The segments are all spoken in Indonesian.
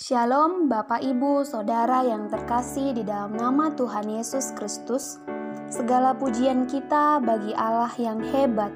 Shalom Bapak Ibu Saudara yang terkasih di dalam nama Tuhan Yesus Kristus. Segala pujian kita bagi Allah yang hebat,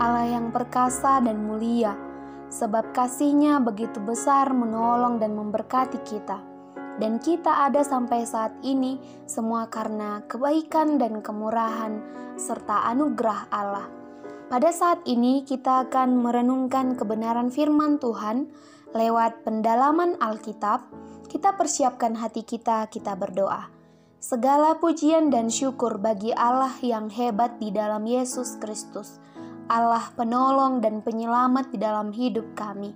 Allah yang perkasa dan mulia, sebab kasih-Nya begitu besar menolong dan memberkati kita. Dan kita ada sampai saat ini semua karena kebaikan dan kemurahan serta anugerah Allah. Pada saat ini kita akan merenungkan kebenaran firman Tuhan lewat pendalaman Alkitab. Kita persiapkan hati kita berdoa. Segala pujian dan syukur bagi Allah yang hebat di dalam Yesus Kristus, Allah penolong dan penyelamat di dalam hidup kami.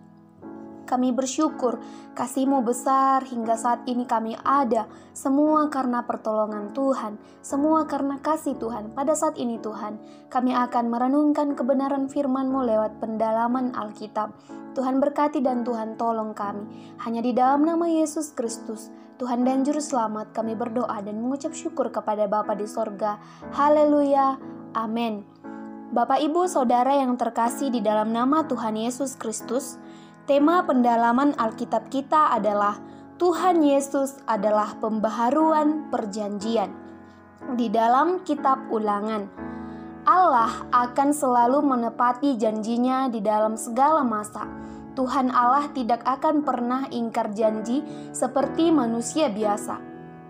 Kami bersyukur kasih-Mu besar hingga saat ini kami ada, semua karena pertolongan Tuhan, semua karena kasih Tuhan. Pada saat ini Tuhan, kami akan merenungkan kebenaran firman-Mu lewat pendalaman Alkitab. Tuhan berkati dan Tuhan tolong kami. Hanya di dalam nama Yesus Kristus, Tuhan dan Juru Selamat, kami berdoa dan mengucap syukur kepada Bapa di sorga. Haleluya, amin. Bapak Ibu Saudara yang terkasih di dalam nama Tuhan Yesus Kristus, tema pendalaman Alkitab kita adalah Tuhan Yesus adalah pembaharuan perjanjian. Di dalam kitab Ulangan, Allah akan selalu menepati janji-Nya di dalam segala masa. Tuhan Allah tidak akan pernah ingkar janji seperti manusia biasa.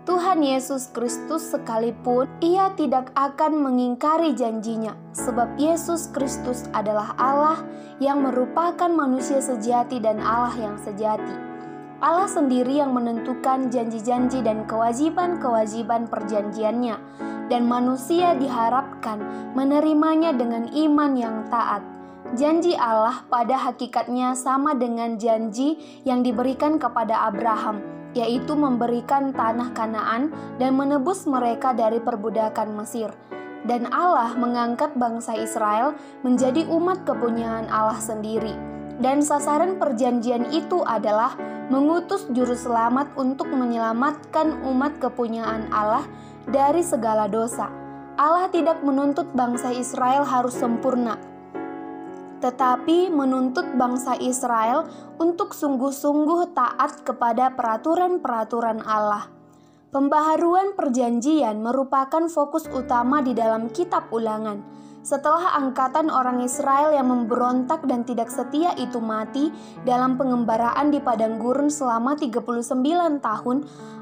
Tuhan Yesus Kristus sekalipun Ia tidak akan mengingkari janji-Nya, sebab Yesus Kristus adalah Allah yang merupakan manusia sejati dan Allah yang sejati. Allah sendiri yang menentukan janji-janji dan kewajiban-kewajiban perjanjian-Nya, dan manusia diharapkan menerimanya dengan iman yang taat. Janji Allah pada hakikatnya sama dengan janji yang diberikan kepada Abraham, yaitu memberikan tanah Kanaan dan menebus mereka dari perbudakan Mesir. Dan Allah mengangkat bangsa Israel menjadi umat kepunyaan Allah sendiri. Dan sasaran perjanjian itu adalah mengutus juru selamat untuk menyelamatkan umat kepunyaan Allah dari segala dosa. Allah tidak menuntut bangsa Israel harus sempurna, tetapi menuntut bangsa Israel untuk sungguh-sungguh taat kepada peraturan-peraturan Allah. Pembaharuan perjanjian merupakan fokus utama di dalam kitab Ulangan. Setelah angkatan orang Israel yang memberontak dan tidak setia itu mati dalam pengembaraan di padang gurun selama 39 tahun,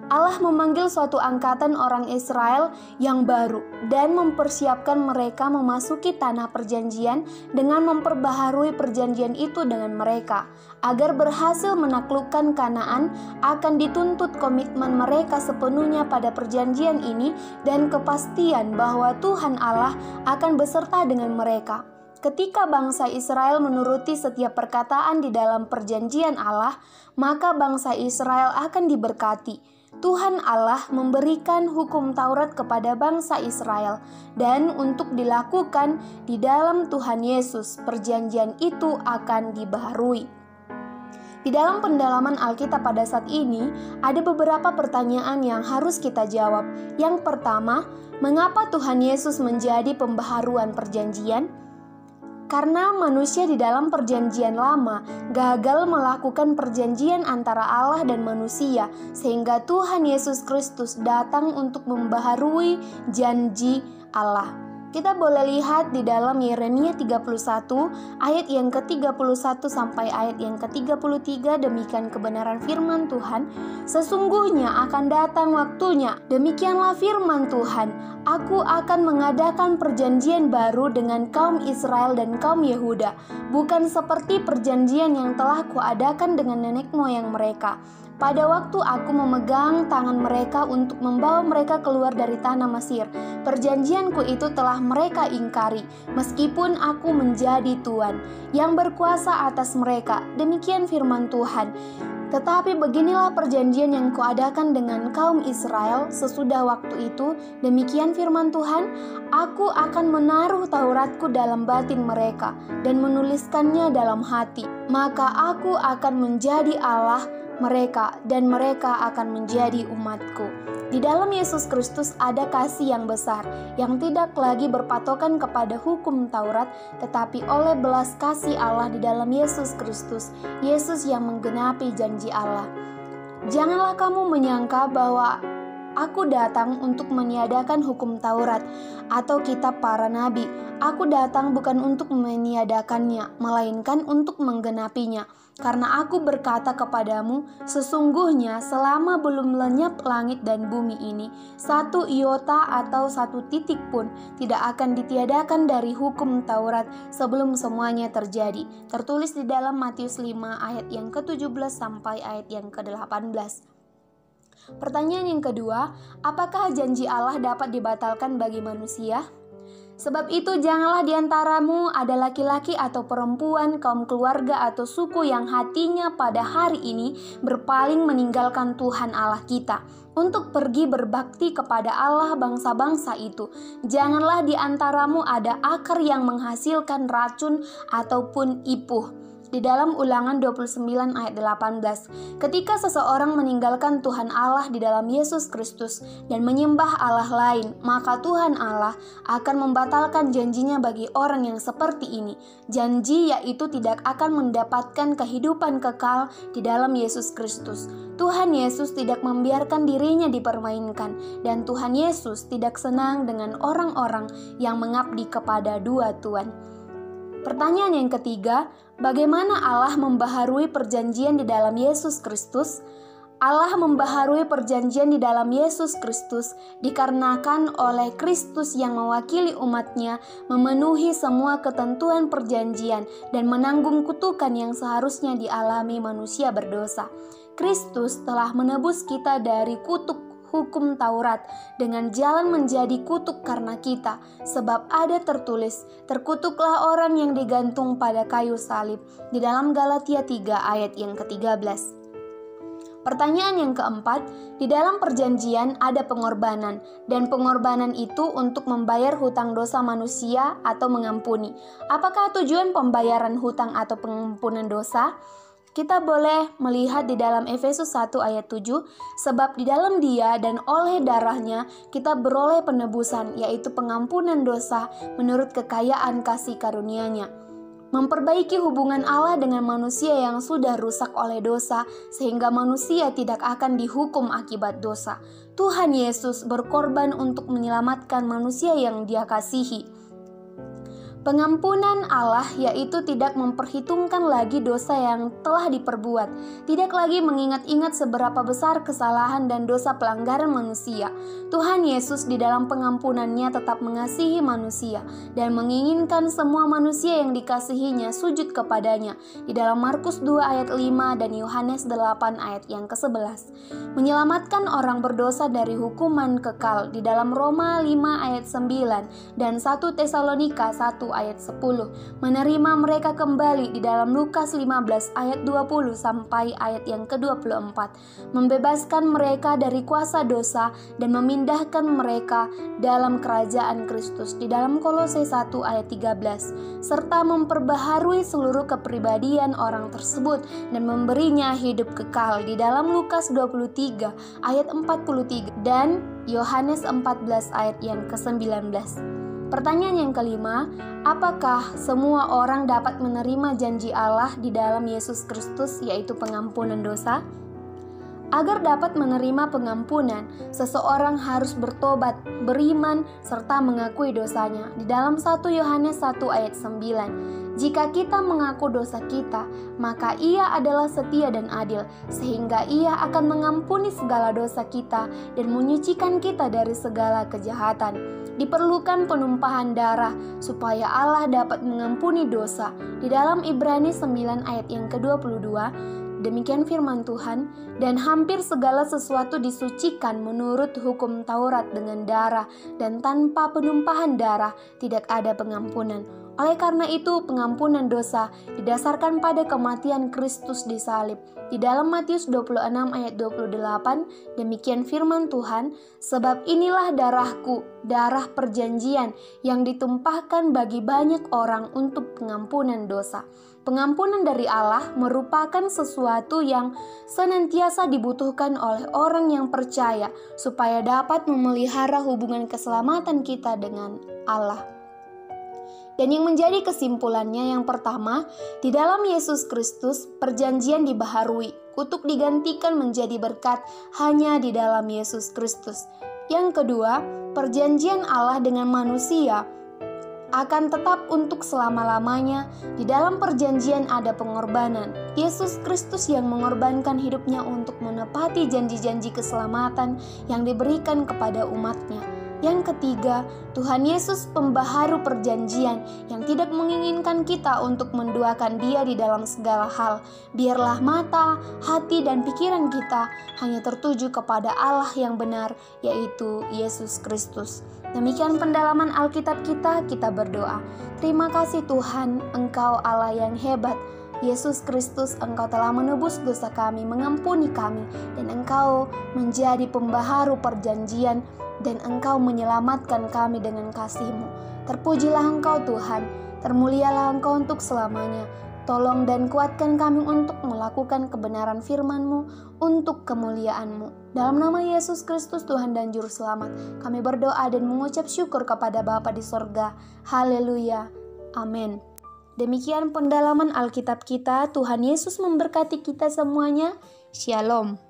Allah memanggil suatu angkatan orang Israel yang baru dan mempersiapkan mereka memasuki tanah perjanjian dengan memperbaharui perjanjian itu dengan mereka. Agar berhasil menaklukkan Kanaan, akan dituntut komitmen mereka sepenuhnya pada perjanjian ini dan kepastian bahwa Tuhan Allah akan beserta dengan mereka. Ketika bangsa Israel menuruti setiap perkataan di dalam perjanjian Allah, maka bangsa Israel akan diberkati. Tuhan Allah memberikan hukum Taurat kepada bangsa Israel, dan untuk dilakukan di dalam Tuhan Yesus, perjanjian itu akan dibaharui. Di dalam pendalaman Alkitab pada saat ini, ada beberapa pertanyaan yang harus kita jawab. Yang pertama, mengapa Tuhan Yesus menjadi pembaharuan perjanjian? Karena manusia di dalam perjanjian lama gagal melakukan perjanjian antara Allah dan manusia, sehingga Tuhan Yesus Kristus datang untuk membaharui janji Allah. Kita boleh lihat di dalam Yeremia 31 ayat yang ke-31 sampai ayat yang ke-33, demikian kebenaran firman Tuhan. Sesungguhnya akan datang waktunya, demikianlah firman Tuhan, aku akan mengadakan perjanjian baru dengan kaum Israel dan kaum Yehuda, bukan seperti perjanjian yang telah kuadakan dengan nenek moyang mereka. Pada waktu aku memegang tangan mereka untuk membawa mereka keluar dari tanah Mesir, perjanjianku itu telah mereka ingkari, meskipun aku menjadi Tuhan yang berkuasa atas mereka. Demikian firman Tuhan. Tetapi beginilah perjanjian yang kuadakan dengan kaum Israel sesudah waktu itu, demikian firman Tuhan, aku akan menaruh Tauratku dalam batin mereka dan menuliskannya dalam hati. Maka aku akan menjadi Allah mereka dan mereka akan menjadi umatku. Di dalam Yesus Kristus ada kasih yang besar, yang tidak lagi berpatokan kepada hukum Taurat, tetapi oleh belas kasih Allah di dalam Yesus Kristus, Yesus yang menggenapi janji Allah. Janganlah kamu menyangka bahwa Aku datang untuk meniadakan hukum Taurat atau kitab para nabi. Aku datang bukan untuk meniadakannya, melainkan untuk menggenapinya. Karena aku berkata kepadamu, sesungguhnya selama belum lenyap langit dan bumi ini, satu iota atau satu titik pun tidak akan ditiadakan dari hukum Taurat sebelum semuanya terjadi. Tertulis di dalam Matius 5 ayat yang ke-17 sampai ayat yang ke-18. Pertanyaan yang kedua, apakah janji Allah dapat dibatalkan bagi manusia? Sebab itu janganlah di antaramu ada laki-laki atau perempuan, kaum keluarga atau suku yang hatinya pada hari ini berpaling meninggalkan Tuhan Allah kita untuk pergi berbakti kepada Allah bangsa-bangsa itu. Janganlah di antaramu ada akar yang menghasilkan racun ataupun ipuh. Di dalam Ulangan 29 ayat 18, ketika seseorang meninggalkan Tuhan Allah di dalam Yesus Kristus dan menyembah Allah lain, maka Tuhan Allah akan membatalkan janjinya bagi orang yang seperti ini. Janji yaitu tidak akan mendapatkan kehidupan kekal di dalam Yesus Kristus. Tuhan Yesus tidak membiarkan dirinya dipermainkan, dan Tuhan Yesus tidak senang dengan orang-orang yang mengabdi kepada dua tuan. Pertanyaan yang ketiga, bagaimana Allah membaharui perjanjian di dalam Yesus Kristus? Allah membaharui perjanjian di dalam Yesus Kristus dikarenakan oleh Kristus yang mewakili umatnya memenuhi semua ketentuan perjanjian dan menanggung kutukan yang seharusnya dialami manusia berdosa. Kristus telah menebus kita dari kutuk hukum Taurat dengan jalan menjadi kutuk karena kita, sebab ada tertulis, terkutuklah orang yang digantung pada kayu salib, di dalam Galatia 3 ayat yang ke-13. Pertanyaan yang keempat, di dalam perjanjian ada pengorbanan, dan pengorbanan itu untuk membayar hutang dosa manusia atau mengampuni. Apakah tujuan pembayaran hutang atau pengampunan dosa? Kita boleh melihat di dalam Efesus 1 ayat 7, sebab di dalam Dia dan oleh darahnya kita beroleh penebusan, yaitu pengampunan dosa menurut kekayaan kasih karunia-Nya. Memperbaiki hubungan Allah dengan manusia yang sudah rusak oleh dosa, sehingga manusia tidak akan dihukum akibat dosa. Tuhan Yesus berkorban untuk menyelamatkan manusia yang Dia kasihi. Pengampunan Allah yaitu tidak memperhitungkan lagi dosa yang telah diperbuat, tidak lagi mengingat-ingat seberapa besar kesalahan dan dosa pelanggaran manusia. Tuhan Yesus di dalam pengampunannya tetap mengasihi manusia dan menginginkan semua manusia yang dikasihinya sujud kepadanya. Di dalam Markus 2 ayat 5 dan Yohanes 8 ayat yang ke-11. Menyelamatkan orang berdosa dari hukuman kekal di dalam Roma 5 ayat 9 dan 1 Tesalonika 1 ayat 10, menerima mereka kembali di dalam Lukas 15 ayat 20 sampai ayat yang ke-24, membebaskan mereka dari kuasa dosa dan memindahkan mereka dalam kerajaan Kristus di dalam Kolose 1 ayat 13, serta memperbaharui seluruh kepribadian orang tersebut dan memberinya hidup kekal di dalam Lukas 23 ayat 43 dan Yohanes 14 ayat yang ke-19. Pertanyaan yang kelima, apakah semua orang dapat menerima janji Allah di dalam Yesus Kristus, yaitu pengampunan dosa? Agar dapat menerima pengampunan, seseorang harus bertobat, beriman, serta mengakui dosanya. Di dalam 1 Yohanes 1 ayat 9, jika kita mengaku dosa kita, maka Ia adalah setia dan adil, sehingga Ia akan mengampuni segala dosa kita dan menyucikan kita dari segala kejahatan. Diperlukan penumpahan darah supaya Allah dapat mengampuni dosa. Di dalam Ibrani 9 ayat yang ke-22, demikian firman Tuhan, dan hampir segala sesuatu disucikan menurut hukum Taurat dengan darah, dan tanpa penumpahan darah tidak ada pengampunan. Oleh karena itu, pengampunan dosa didasarkan pada kematian Kristus di salib. Di dalam Matius 26 ayat 28, demikian firman Tuhan, sebab inilah darahku, darah perjanjian yang ditumpahkan bagi banyak orang untuk pengampunan dosa. Pengampunan dari Allah merupakan sesuatu yang senantiasa dibutuhkan oleh orang yang percaya supaya dapat memelihara hubungan keselamatan kita dengan Allah. Dan yang menjadi kesimpulannya yang pertama, di dalam Yesus Kristus perjanjian dibaharui, kutuk digantikan menjadi berkat hanya di dalam Yesus Kristus. Yang kedua, perjanjian Allah dengan manusia akan tetap untuk selama-lamanya. Di dalam perjanjian ada pengorbanan. Yesus Kristus yang mengorbankan hidupnya untuk menepati janji-janji keselamatan yang diberikan kepada umatnya. Yang ketiga, Tuhan Yesus pembaharu perjanjian yang tidak menginginkan kita untuk menduakan Dia di dalam segala hal. Biarlah mata, hati, dan pikiran kita hanya tertuju kepada Allah yang benar, yaitu Yesus Kristus. Demikian pendalaman Alkitab kita berdoa. Terima kasih Tuhan, Engkau Allah yang hebat. Yesus Kristus, Engkau telah menebus dosa kami, mengampuni kami, dan Engkau menjadi pembaharu perjanjian, dan Engkau menyelamatkan kami dengan kasih-Mu. Terpujilah Engkau Tuhan, termulialah Engkau untuk selamanya. Tolong dan kuatkan kami untuk melakukan kebenaran firman-Mu untuk kemuliaan-Mu. Dalam nama Yesus Kristus Tuhan dan Juru Selamat, kami berdoa dan mengucap syukur kepada Bapa di sorga. Haleluya. Amin. Demikian pendalaman Alkitab kita. Tuhan Yesus memberkati kita semuanya. Shalom.